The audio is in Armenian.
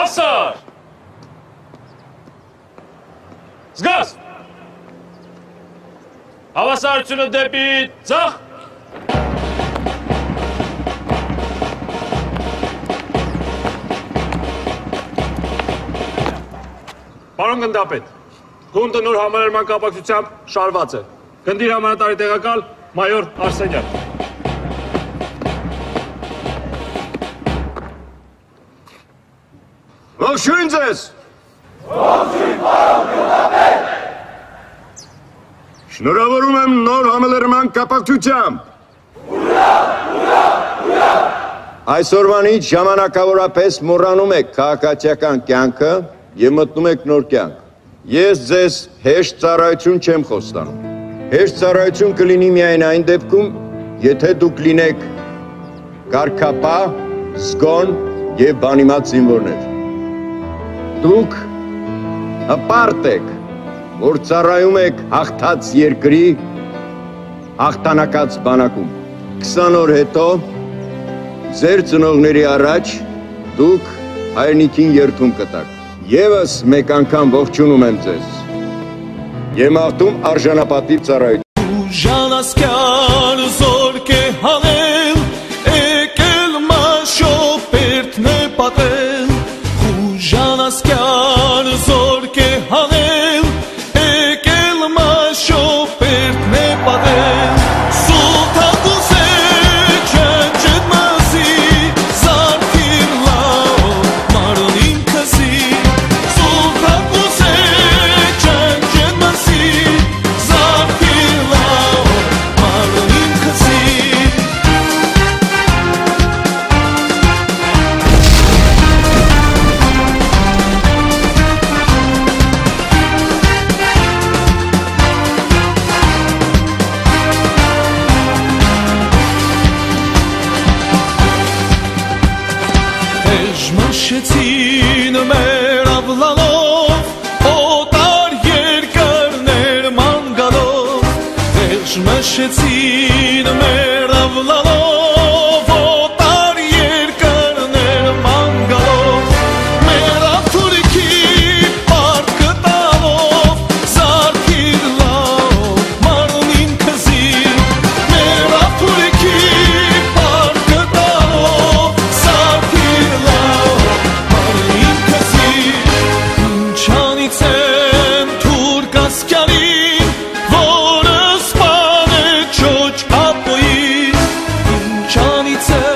Հավասար։ Զգաս։ Հավասարությունը դեպի ձախ։ Պարոն գնդապետ, գունդը նոր համալրման կապակցությամբ շարված է։ Գնդիր հրամանատարի տեղակալ մայոր Արսենյան։ Ողջույն ձեզ։ Ողջույն, պարոն գնդապետ։ Շնորհավորում եմ նոր համալրման կապակցությամբ։ Ուրա, ուրա, ուրա։ Այսօրվանից ժամանակավորապես մոռանում եք քաղաքացիական կյանքը և մտնում եք նոր կյանք։ Ես ձեզ հեշտ ծառայություն չեմ խոստանում։ Հեշտ ծառայություն կլինի միայն այն դեպքում, եթե դուք լինեք կարգապահ, զգոն և բանիմաց զինվորներ։ Դուք հպարտ եք, որ ծառայում եք հաղթած երկրի հաղթանակած բանակում։ 20 օր հետո ձեր ծնողների առաջ դուք հայրենիքին երդում կտաք։ Եվս մեկ անգամ ողջունում եմ ձեզ և մաղթում արժանապատիվ ծառայություն։ Ուժանասկյան զորք է հանել, եկել մաշոպերտն է պատել։ Ուժանասկյան զորք է հանել, եկել մաշոպերտն է պատել։ Մաշեցին մեր ավլալով, օտար երկրներ ման գալով, մաշեցին մեր ավլալով, օտար երկրներ ման գալով, մեր աթուրքի պարկը տալով, զարդիր լավ մարմին քզի, մեր աթուրքի պարկը տալով, զարդիր լավ It's